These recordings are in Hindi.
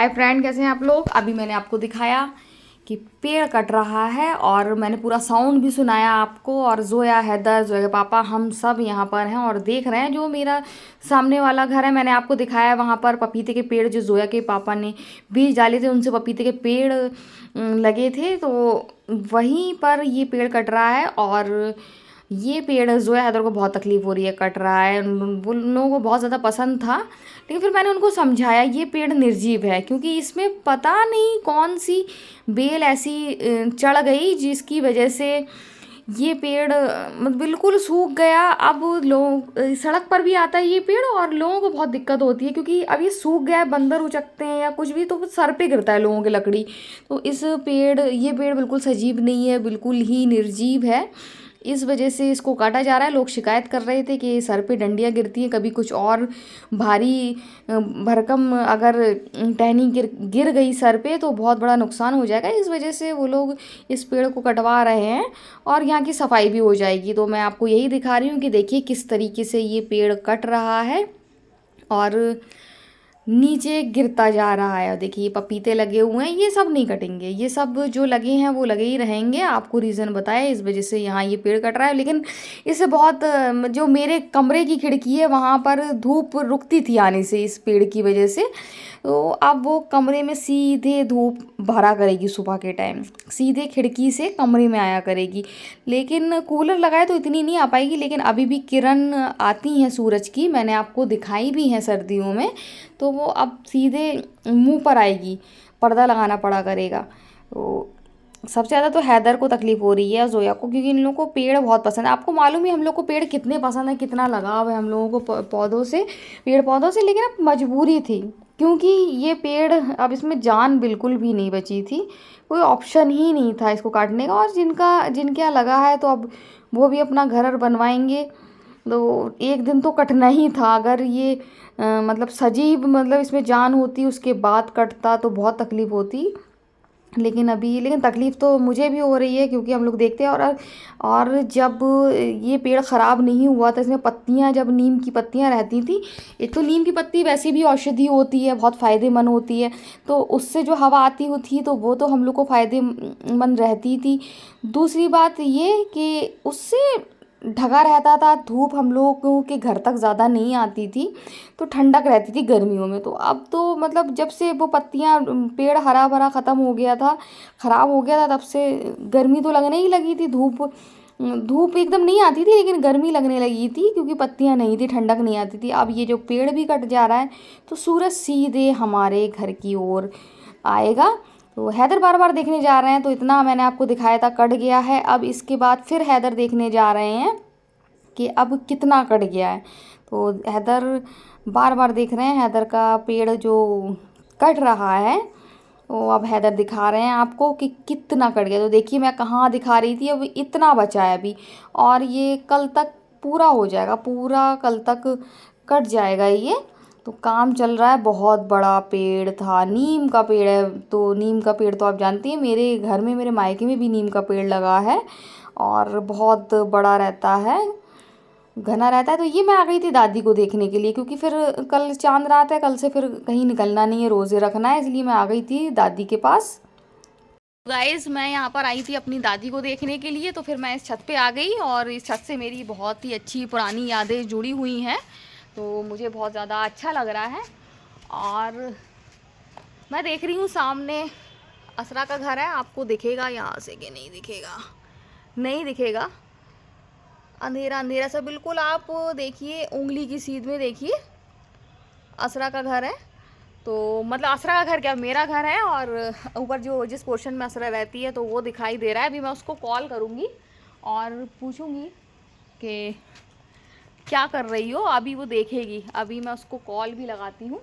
फ्रेंड, कैसे हैं आप लोग। अभी मैंने आपको दिखाया कि पेड़ कट रहा है और मैंने पूरा साउंड भी सुनाया आपको। और जोया, हैदर, जोया के पापा, हम सब यहाँ पर हैं और देख रहे हैं जो मेरा सामने वाला घर है। मैंने आपको दिखाया वहाँ पर पपीते के पेड़ जो जोया के पापा ने बीज डाले थे, उनसे पपीते के पेड़ लगे थे। तो वहीं पर ये पेड़ कट रहा है और ये पेड़ जोया हैदर को बहुत तकलीफ़ हो रही है, कट रहा है। वो उन लोगों को बहुत ज़्यादा पसंद था, लेकिन फिर मैंने उनको समझाया ये पेड़ निर्जीव है, क्योंकि इसमें पता नहीं कौन सी बेल ऐसी चढ़ गई जिसकी वजह से ये पेड़ बिल्कुल सूख गया। अब लोग सड़क पर भी आता है ये पेड़ और लोगों को बहुत दिक्कत होती है, क्योंकि अब ये सूख गया है, बंदर उचकते हैं या कुछ भी तो सर पे गिरता है लोगों की लकड़ी। तो ये पेड़ बिल्कुल सजीव नहीं है, बिल्कुल ही निर्जीव है। इस वजह से इसको काटा जा रहा है। लोग शिकायत कर रहे थे कि सर पे डंडियाँ गिरती हैं, कभी कुछ और भारी भरकम अगर टहनी गिर गई सर पे तो बहुत बड़ा नुकसान हो जाएगा। इस वजह से वो लोग इस पेड़ को कटवा रहे हैं और यहाँ की सफाई भी हो जाएगी। तो मैं आपको यही दिखा रही हूँ कि देखिए किस तरीके से ये पेड़ कट रहा है और नीचे गिरता जा रहा है। देखिए पपीते लगे हुए हैं, ये सब नहीं कटेंगे, ये सब जो लगे हैं वो लगे ही रहेंगे। आपको रीज़न बताया इस वजह से यहाँ ये पेड़ कट रहा है। लेकिन इससे बहुत जो मेरे कमरे की खिड़की है वहाँ पर धूप रुकती थी आने से इस पेड़ की वजह से। तो अब वो कमरे में सीधे धूप भरा करेगी, सुबह के टाइम सीधे खिड़की से कमरे में आया करेगी। लेकिन कूलर लगाए तो इतनी नहीं आ पाएगी, लेकिन अभी भी किरण आती हैं सूरज की, मैंने आपको दिखाई भी हैं सर्दियों में। तो वो अब सीधे मुंह पर आएगी, पर्दा लगाना पड़ा करेगा। तो सबसे ज़्यादा तो हैदर को तकलीफ़ हो रही है, जोया को, क्योंकि इन लोगों को पेड़ बहुत पसंद है। आपको मालूम है हम लोग को पेड़ कितने पसंद है, कितना लगाव है हम लोगों को पौधों से, पेड़ पौधों से। लेकिन अब मजबूरी थी, क्योंकि ये पेड़ अब इसमें जान बिल्कुल भी नहीं बची थी, कोई ऑप्शन ही नहीं था इसको काटने का। और जिनके यहाँ लगा है तो अब वो भी अपना घर बनवाएंगे, तो एक दिन तो कटना ही था। अगर ये मतलब सजीव, मतलब इसमें जान होती उसके बाद कटता तो बहुत तकलीफ़ होती। लेकिन तकलीफ़ तो मुझे भी हो रही है, क्योंकि हम लोग देखते हैं। और जब ये पेड़ ख़राब नहीं हुआ था, इसमें पत्तियां, जब नीम की पत्तियां रहती थी, एक तो नीम की पत्ती वैसे भी औषधि होती है, बहुत फ़ायदेमंद होती है, तो उससे जो हवा आती थी तो वो तो हम लोग को फ़ायदेमंद रहती थी। दूसरी बात ये कि उससे ढका रहता था, धूप हम लोगों के घर तक ज़्यादा नहीं आती थी, तो ठंडक रहती थी गर्मियों में। तो अब तो मतलब जब से वो पत्तियां, पेड़ हरा भरा ख़त्म हो गया था, ख़राब हो गया था, तब से गर्मी तो लगने ही लगी थी। धूप एकदम नहीं आती थी, लेकिन गर्मी लगने लगी थी, क्योंकि पत्तियां नहीं थी, ठंडक नहीं आती थी। अब ये जो पेड़ भी कट जा रहा है तो सूरज सीधे हमारे घर की ओर आएगा। तो हैदर बार बार देखने जा रहे हैं, तो इतना मैंने आपको दिखाया था, कट गया है। अब इसके बाद फिर हैदर देखने जा रहे हैं कि अब कितना कट गया है। तो हैदर बार बार देख रहे हैं हैदर का पेड़ जो कट रहा है, तो अब हैदर दिखा रहे हैं आपको कि कितना कट गया। तो देखिए मैं कहाँ दिखा रही थी, अब इतना बचा है अभी, और ये कल तक पूरा हो जाएगा, पूरा कल तक कट जाएगा ये। तो काम चल रहा है। बहुत बड़ा पेड़ था, नीम का पेड़ है। तो नीम का पेड़ तो आप जानती हैं, मेरे घर में, मेरे मायके में भी नीम का पेड़ लगा है और बहुत बड़ा रहता है, घना रहता है। तो ये मैं आ गई थी दादी को देखने के लिए, क्योंकि फिर कल चांद रात है, कल से फिर कहीं निकलना नहीं है, रोज़े रखना है, इसलिए मैं आ गई थी दादी के पास। गाइस, मैं यहाँ पर आई थी अपनी दादी को देखने के लिए, तो फिर मैं इस छत पे आ गई और इस छत से मेरी बहुत ही अच्छी पुरानी यादें जुड़ी हुई हैं, तो मुझे बहुत ज़्यादा अच्छा लग रहा है। और मैं देख रही हूँ सामने असरा का घर है, आपको दिखेगा यहाँ से कि नहीं दिखेगा, नहीं दिखेगा, अंधेरा अंधेरा सा बिल्कुल। आप देखिए उंगली की सीध में देखिए असरा का घर है। तो मतलब असरा का घर क्या, मेरा घर है, और ऊपर जो जिस पोर्शन में असरा रहती है तो वो दिखाई दे रहा है। अभी मैं उसको कॉल करूँगी और पूछूँगी कि क्या कर रही हो। अभी वो देखेगी, अभी मैं उसको कॉल भी लगाती हूँ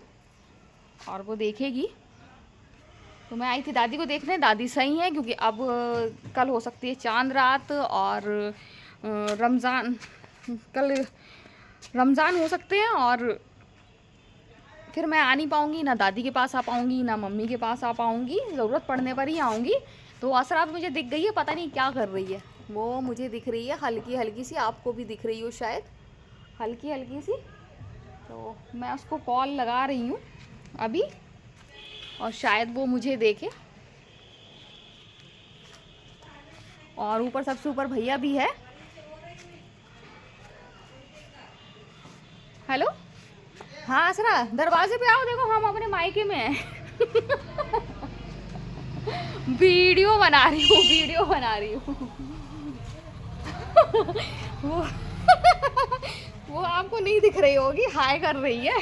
और वो देखेगी। तो मैं आई थी दादी को देखने, दादी सही है, क्योंकि अब कल हो सकती है चांद रात, और रमज़ान, कल रमज़ान हो सकते हैं, और फिर मैं आ नहीं पाऊँगी, ना दादी के पास आ पाऊँगी, ना मम्मी के पास आ पाऊँगी, ज़रूरत पड़ने पर ही आऊँगी। तो असरा अब मुझे दिख गई है, पता नहीं क्या कर रही है, वो मुझे दिख रही है हल्की हल्की सी, आपको भी दिख रही हो शायद हल्की हल्की सी। तो मैं उसको कॉल लगा रही हूँ अभी, और शायद वो मुझे देखे। और ऊपर सबसे ऊपर भैया भी है। हेलो, हाँ असरा, दरवाजे पे आओ, देखो हम अपने मायके में हैं। वीडियो बना रही हूँ, वीडियो बना रही हूँ। वो वो आपको नहीं दिख रही होगी, हाय कर रही है।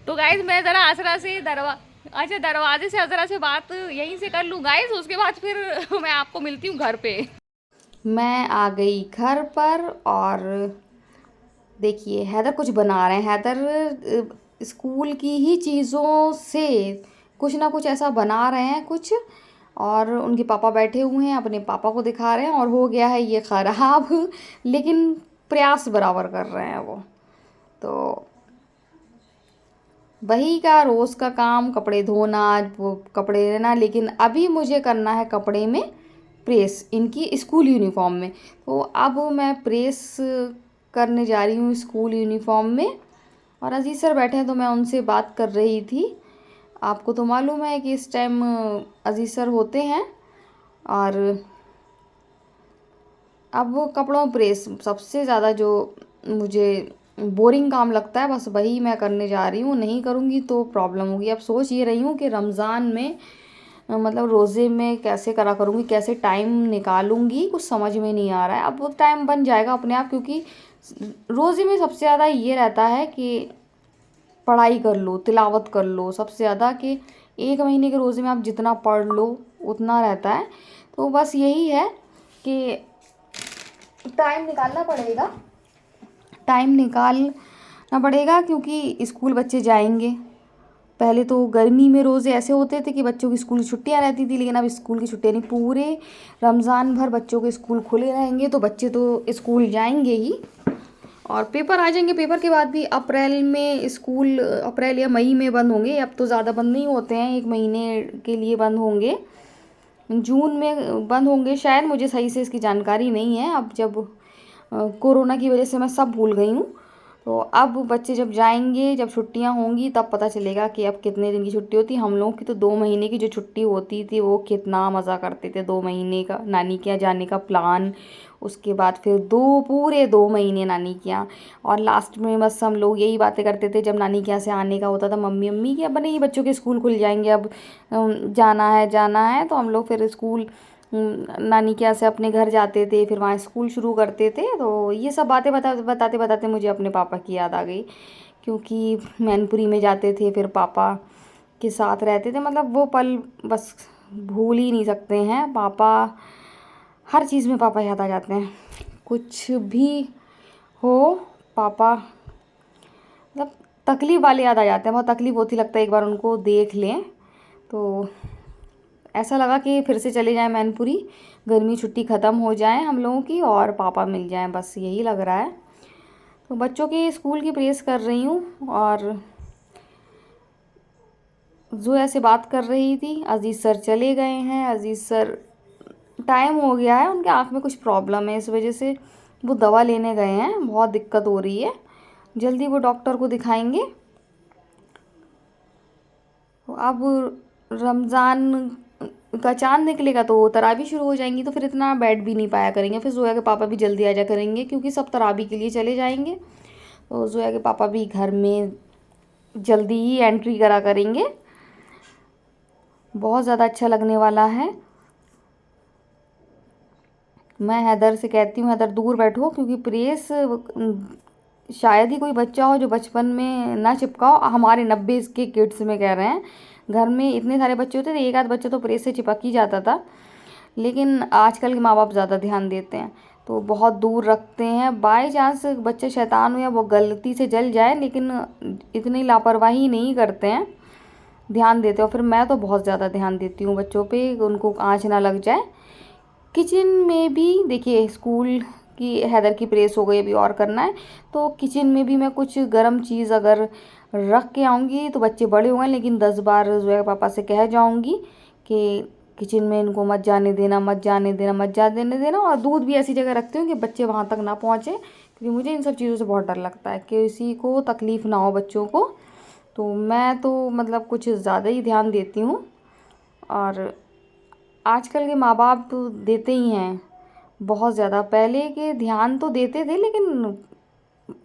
तो गाइज मैं ज़रा असरा से अच्छा दरवाजे से असरा से बात यहीं से कर लूँ गाइज, उसके बाद फिर मैं आपको मिलती हूँ घर पे। मैं आ गई घर पर और देखिए हैदर कुछ बना रहे हैं। हैदर स्कूल की ही चीज़ों से कुछ ना कुछ ऐसा बना रहे हैं कुछ, और उनके पापा बैठे हुए हैं, अपने पापा को दिखा रहे हैं, और हो गया है ये ख़राब। लेकिन प्रयास बराबर कर रहे हैं वो। तो वही का रोज़ का काम, कपड़े धोना, वो कपड़े लेना, लेकिन अभी मुझे करना है कपड़े में प्रेस, इनकी स्कूल यूनिफॉर्म में। तो अब मैं प्रेस करने जा रही हूँ स्कूल यूनिफॉर्म में। और अजीज सर बैठे हैं तो मैं उनसे बात कर रही थी। आपको तो मालूम है कि इस टाइम अजीज सर होते हैं। और अब वो कपड़ों प्रेस सबसे ज़्यादा जो मुझे बोरिंग काम लगता है, बस वही मैं करने जा रही हूँ। नहीं करूँगी तो प्रॉब्लम होगी। अब सोच ये रही हूँ कि रमज़ान में मतलब रोज़े में कैसे करा करूँगी, कैसे टाइम निकालूंगी, कुछ समझ में नहीं आ रहा है। अब वो टाइम बन जाएगा अपने आप, क्योंकि रोज़े में सबसे ज़्यादा ये रहता है कि पढ़ाई कर लो, तिलावत कर लो, सबसे ज़्यादा कि 1 महीने के रोज़े में आप जितना पढ़ लो उतना रहता है। तो बस यही है कि टाइम निकालना पड़ेगा, टाइम निकालना पड़ेगा, क्योंकि स्कूल बच्चे जाएंगे। पहले तो गर्मी में रोज़े ऐसे होते थे कि बच्चों की स्कूल की छुट्टियां रहती थी, लेकिन अब स्कूल की छुट्टियां नहीं, पूरे रमज़ान भर बच्चों के स्कूल खुले रहेंगे। तो बच्चे तो स्कूल जाएंगे ही, और पेपर आ जाएंगे। पेपर के बाद भी अप्रैल में स्कूल, अप्रैल या मई में बंद होंगे। अब तो ज़्यादा बंद नहीं होते हैं, 1 महीने के लिए बंद होंगे, जून में बंद होंगे शायद, मुझे सही से इसकी जानकारी नहीं है। अब जब कोरोना की वजह से मैं सब भूल गई हूँ। तो अब बच्चे जब जाएंगे, जब छुट्टियां होंगी, तब पता चलेगा कि अब कितने दिन की छुट्टी होती है। हम लोगों की तो 2 महीने की जो छुट्टी होती थी, वो कितना मज़ा करते थे। 2 महीने का नानी के यहाँ जाने का प्लान, उसके बाद फिर पूरे 2 महीने नानी के यहाँ। और लास्ट में बस हम लोग यही बातें करते थे जब नानी के यहाँ से आने का होता था, मम्मी अम्मी कि अब नहीं, बच्चों के स्कूल खुल जाएंगे, अब जाना है जाना है। तो हम लोग फिर स्कूल नानी के यहाँ से अपने घर जाते थे, फिर वहाँ स्कूल शुरू करते थे। तो ये सब बातें बताते बताते मुझे अपने पापा की याद आ गई, क्योंकि मैनपुरी में जाते थे, फिर पापा के साथ रहते थे। मतलब वो पल बस भूल ही नहीं सकते हैं। पापा, हर चीज़ में पापा याद आ जाते हैं, कुछ भी हो पापा, मतलब तकलीफ़ वाले याद आ जाते हैं। बहुत तकलीफ़ होती, लगता है एक बार उनको देख लें। तो ऐसा लगा कि फिर से चले जाएं मैनपुरी, गर्मी छुट्टी ख़त्म हो जाए हम लोगों की और पापा मिल जाएं, बस यही लग रहा है। तो बच्चों के स्कूल की प्रेस कर रही हूँ और जोया से बात कर रही थी। अजीज़ सर चले गए हैं। अजीज़ सर, टाइम हो गया है, उनके आँख में कुछ प्रॉब्लम है, इस वजह से वो दवा लेने गए हैं। बहुत दिक्कत हो रही है, जल्दी वो डॉक्टर को दिखाएंगे। तो अब रमज़ान का चांद निकलेगा तो तराबी शुरू हो जाएंगी, तो फिर इतना बैठ भी नहीं पाया करेंगे। फिर जोया के पापा भी जल्दी आ जा करेंगे, क्योंकि सब तराबी के लिए चले जाएंगे। तो जोया के पापा भी घर में जल्दी ही एंट्री करा करेंगे। बहुत ज़्यादा अच्छा लगने वाला है। मैं हैदर से कहती हूँ, हैदर दूर बैठो, क्योंकि प्रेस शायद ही कोई बच्चा हो जो बचपन में ना चिपकाओ। हमारे 90 के किड्स में कह रहे हैं, घर में इतने सारे बच्चे होते थे, एक आध बच्चा तो प्रेस से चिपक ही जाता था। लेकिन आजकल के माँ बाप ज़्यादा ध्यान देते हैं, तो बहुत दूर रखते हैं। बाई चांस बच्चा शैतान हो या वो गलती से जल जाए, लेकिन इतनी लापरवाही नहीं करते हैं, ध्यान देते हो। फिर मैं तो बहुत ज़्यादा ध्यान देती हूँ बच्चों पे, उनको आँच ना लग जाए। किचन में भी देखिए, स्कूल की हैदर की प्रेस हो गई, अभी और करना है। तो किचन में भी मैं कुछ गर्म चीज़ अगर रख के आऊँगी तो बच्चे बड़े हो गए, लेकिन 10 बार जो है पापा से कह जाऊँगी कि किचन में इनको मत जाने देना, मत जाने देना, मत जाने देना। और दूध भी ऐसी जगह रखती हूँ कि बच्चे वहाँ तक ना पहुँचे, क्योंकि मुझे इन सब चीज़ों से बहुत डर लगता है कि किसी को तकलीफ़ ना हो, बच्चों को। तो मैं तो मतलब कुछ ज़्यादा ही ध्यान देती हूँ। और आजकल के माँ बाप तो देते ही हैं बहुत ज़्यादा। पहले के ध्यान तो देते थे लेकिन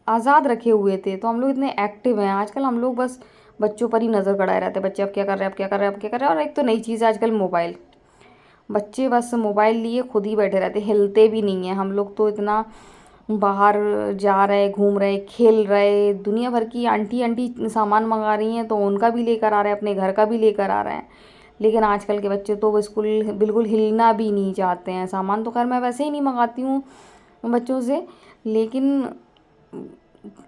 आज़ाद रखे हुए थे, तो हम लोग इतने एक्टिव हैं। आजकल हम लोग बस बच्चों पर ही नज़र गड़ाए रहते हैं, बच्चे अब क्या कर रहे हैं, अब क्या कर रहे हैं, अब क्या कर रहे हैं। और एक तो नई चीज़ है आजकल मोबाइल, बच्चे बस मोबाइल लिए खुद ही बैठे रहते, हिलते भी नहीं हैं। हम लोग तो इतना बाहर जा रहे, घूम रहे, खेल रहे, दुनिया भर की आंटी आंटी सामान मंगा रही हैं तो उनका भी लेकर आ रहे हैं, अपने घर का भी लेकर आ रहे हैं। लेकिन आजकल के बच्चे तो बिल्कुल बिल्कुल हिलना भी नहीं चाहते हैं। सामान तो खैर मैं वैसे ही नहीं मंगाती हूँ बच्चों से, लेकिन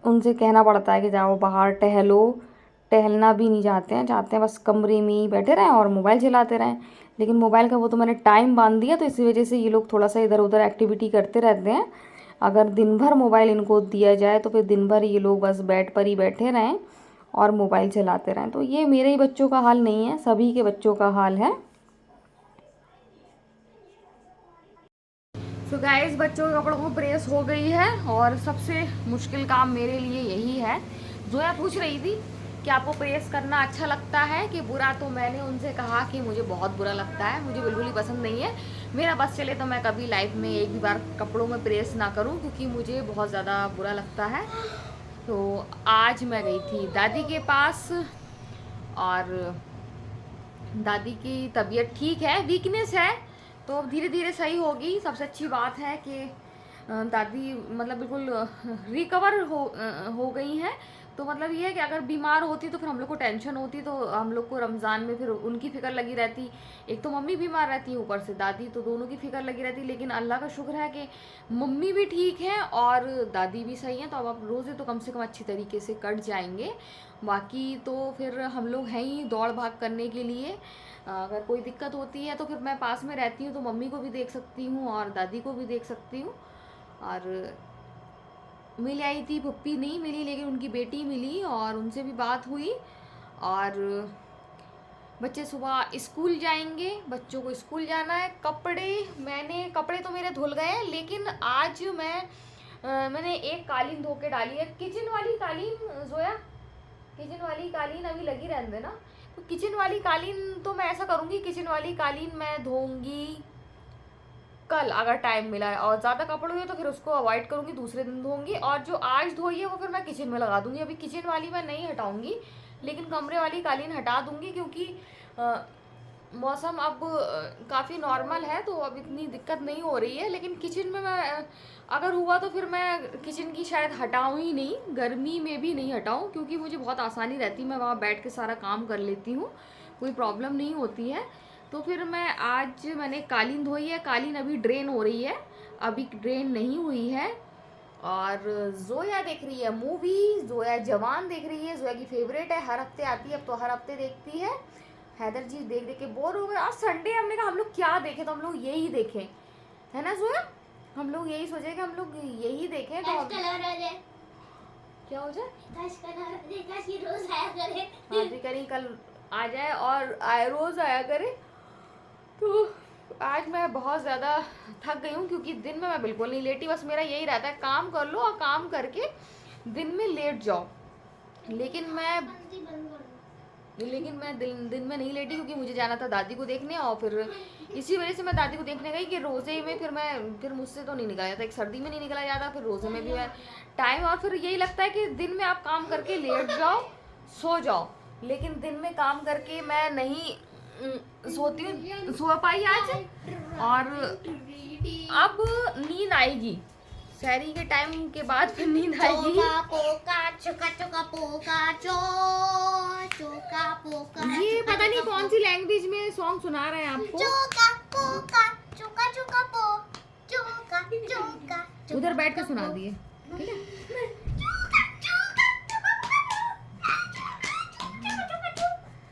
उनसे कहना पड़ता है कि जाओ बाहर टहलो। टहलना भी नहीं चाहते हैं, चाहते हैं बस कमरे में ही बैठे रहें और मोबाइल चलाते रहें। लेकिन मोबाइल का वो तो मैंने टाइम बांध दिया, तो इसी वजह से ये लोग थोड़ा सा इधर उधर एक्टिविटी करते रहते हैं। अगर दिन भर मोबाइल इनको दिया जाए तो फिर दिन भर ये लोग बस बेड पर ही बैठे रहें और मोबाइल चलाते रहें। तो ये मेरे ही बच्चों का हाल नहीं है, सभी के बच्चों का हाल है। तो गाइस, बच्चों के कपड़ों को प्रेस हो गई है और सबसे मुश्किल काम मेरे लिए यही है। जोया पूछ रही थी कि आपको प्रेस करना अच्छा लगता है कि बुरा, तो मैंने उनसे कहा कि मुझे बहुत बुरा लगता है, मुझे बिल्कुल ही पसंद नहीं है। मेरा बस चले तो मैं कभी लाइफ में एक भी बार कपड़ों में प्रेस ना करूं, क्योंकि मुझे बहुत ज़्यादा बुरा लगता है। तो आज मैं गई थी दादी के पास और दादी की तबीयत ठीक है, वीकनेस है, तो अब धीरे धीरे सही होगी। सबसे अच्छी बात है कि दादी मतलब बिल्कुल रिकवर हो गई हैं। तो मतलब ये है कि अगर बीमार होती तो फिर हम लोग को टेंशन होती, तो हम लोग को रमज़ान में फिर उनकी फ़िक्र लगी रहती। एक तो मम्मी बीमार रहती है, ऊपर से दादी, तो दोनों की फ़िक्र लगी रहती। लेकिन अल्लाह का शुक्र है कि मम्मी भी ठीक है और दादी भी सही हैं, तो अब रोज़े तो कम से कम अच्छी तरीके से कट जाएंगे। बाकी तो फिर हम लोग हैं ही दौड़ भाग करने के लिए। अगर कोई दिक्कत होती है तो फिर मैं पास में रहती हूँ, तो मम्मी को भी देख सकती हूँ और दादी को भी देख सकती हूँ। और मिल आई थी, पप्पी नहीं मिली लेकिन उनकी बेटी मिली और उनसे भी बात हुई। और बच्चे सुबह स्कूल जाएंगे, बच्चों को स्कूल जाना है। कपड़े तो मेरे धुल गए हैं, लेकिन आज मैंने एक कालीन धो के डाली है, किचन वाली कालीन। जोया, किचन वाली कालीन अभी लगी रहने देना। तो किचन वाली कालीन तो मैं ऐसा करूँगी, किचन वाली कालीन मैं धोऊंगी कल अगर टाइम मिला है, और ज़्यादा कपड़े हुए तो फिर उसको अवॉइड करूँगी, दूसरे दिन धोऊंगी। और जो आज धोई है वो फिर मैं किचन में लगा दूँगी। अभी किचन वाली मैं नहीं हटाऊँगी, लेकिन कमरे वाली कालीन हटा दूँगी, क्योंकि मौसम अब काफ़ी नॉर्मल है, तो अब इतनी दिक्कत नहीं हो रही है। लेकिन किचन में मैं अगर हुआ तो फिर मैं किचन की शायद हटाऊँ ही नहीं, गर्मी में भी नहीं हटाऊँ, क्योंकि मुझे बहुत आसानी रहती है, मैं वहाँ बैठ के सारा काम कर लेती हूँ, कोई प्रॉब्लम नहीं होती है। तो फिर मैंने कालीन धोई है, कालीन अभी ड्रेन हो रही है, अभी ड्रेन नहीं हुई है। और जोया देख रही है मूवी, जोया जवान देख रही है, जोया की फेवरेट है, हर हफ्ते आती है, अब तो हर हफ्ते देखती है। हैदर जी देख देख के बोर हो गए। आज संडे, हमने कहा हम लोग क्या देखें, तो हम लोग यही देखें, है ना जोया? हम लोग यही सोचे कि हम लोग यही देखें। तो क्या हो जाए, हाँ जी, करी कल आ जाए और रोज़ आया करे। तो आज मैं बहुत ज़्यादा थक गई हूँ, क्योंकि दिन में मैं बिल्कुल नहीं लेटी, बस मेरा यही रहता है काम कर लो और काम करके दिन में लेट जाओ। लेकिन मैं दिन में नहीं लेटी, क्योंकि मुझे जाना था दादी को देखने, और फिर इसी वजह से मैं दादी को देखने गई कि रोज़े में फिर मुझसे तो नहीं निकला जाता, एक सर्दी में नहीं निकला जाता, फिर रोज़े में भी मैं टाइम, और फिर यही लगता है कि दिन में आप काम करके लेट जाओ, सो जाओ। लेकिन दिन में काम करके मैं नहीं सोती हूँ, सो पाई आज। और अब नींद आएगी, शहरी के टाइम के बाद फिर नींद आएगी। ये पता नहीं कौन सी लैंग्वेज में सॉन्ग सुना रहे हैं आपको। उधर बैठ के सुना दिए, ठीक है।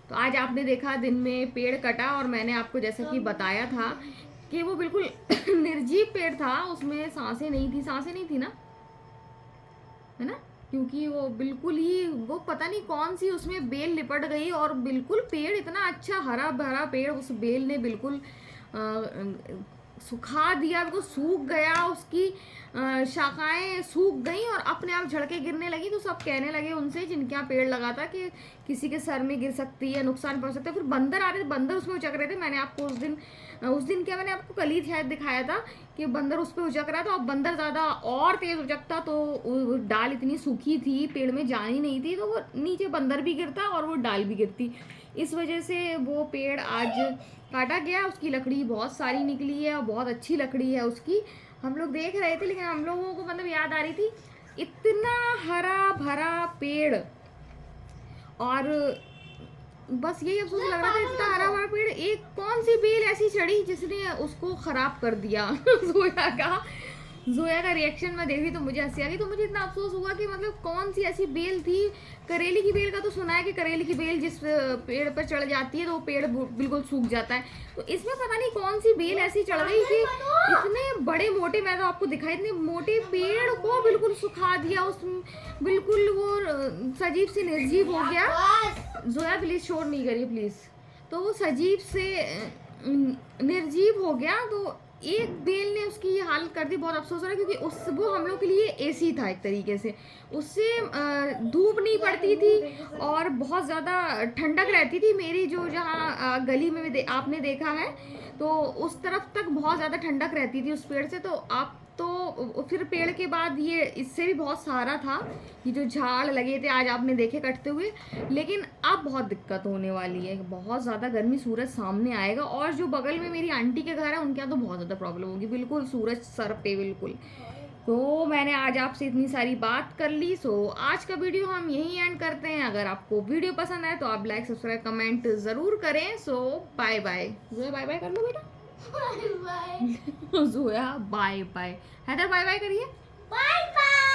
तो आज आपने देखा दिन में पेड़ कटा, और मैंने आपको जैसा कि बताया था कि वो बिल्कुल निर्जीव पेड़ था, उसमें सांसें नहीं थी ना, है ना, क्योंकि वो बिल्कुल ही, वो पता नहीं कौन सी उसमें बेल लिपट गई, और बिल्कुल पेड़ इतना अच्छा हरा भरा पेड़, उस बेल ने बिल्कुल सुखा दिया, वो सूख गया, उसकी शाखाएं सूख गई और अपने आप झड़के गिरने लगी। तो सब कहने लगे उनसे जिनके यहाँ पेड़ लगा था कि किसी के सर में गिर सकती है, नुकसान पहुंच सकता है। फिर बंदर आ रहे थे, बंदर उसमें उचक रहे थे। मैंने आपको उस दिन क्या मैंने आपको कल ही शायद दिखाया था कि बंदर उस पर उचक रहा था। अब बंदर ज़्यादा और तेज़ उचकता तो वो डाल इतनी सूखी थी, पेड़ में जान ही नहीं थी, तो वो नीचे बंदर भी गिरता और वो डाल भी गिरती। इस वजह से वो पेड़ आज काटा गया। उसकी लकड़ी बहुत सारी निकली है और बहुत अच्छी लकड़ी है उसकी। हम लोग देख रहे थे, लेकिन हम लोगों को मतलब याद आ रही थी इतना हरा भरा पेड़, और बस यही अफसोस लग रहा था, इतना हरा भरा पेड़, एक कौन सी बेल ऐसी चढ़ी जिसने उसको खराब कर दिया। जोया का रिएक्शन मैं देखी तो मुझे हंसी आ गई। तो मुझे इतना अफसोस हुआ कि मतलब कौन सी ऐसी बेल थी। करेली की बेल का तो सुना है कि करेली की बेल जिस पेड़ पर चढ़ जाती है तो वो पेड़ बिल्कुल सूख जाता है। तो इसमें पता नहीं कौन सी बेल ऐसी चढ़ गई कि इतने बड़े मोटे, मैं तो आपको दिखाई, इतने मोटे पेड़ को बिल्कुल सुखा दिया। उस बिल्कुल वो सजीव से निर्जीव हो गया। जोया प्लीज शोर नहीं करिए प्लीज। तो वो सजीव से निर्जीव हो गया। तो एक बेल ने उसकी ये हालत कर दी। बहुत अफसोस हो रहा है क्योंकि वो हम लोग के लिए एसी था एक तरीके से। उससे धूप नहीं पड़ती थी और बहुत ज़्यादा ठंडक रहती थी। मेरी जो जहाँ गली में आपने देखा है तो उस तरफ तक बहुत ज़्यादा ठंडक रहती थी उस पेड़ से। तो आप तो फिर पेड़ के बाद ये इससे भी बहुत सारा था, ये जो झाड़ लगे थे आज आपने देखे कटते हुए। लेकिन अब बहुत दिक्कत होने वाली है, बहुत ज़्यादा गर्मी, सूरज सामने आएगा। और जो बगल में मेरी आंटी के घर है उनके यहाँ तो बहुत ज़्यादा प्रॉब्लम होगी, बिल्कुल सूरज सर पे बिल्कुल। तो मैंने आज आपसे इतनी सारी बात कर ली। सो आज का वीडियो हम यहीं एंड करते हैं। अगर आपको वीडियो पसंद आए तो आप लाइक सब्सक्राइब कमेंट ज़रूर करें। So bye bye. Bye bye कर लो बेटा। Bye bye. Zoya bye bye. Haider bye bye करिए। Bye bye.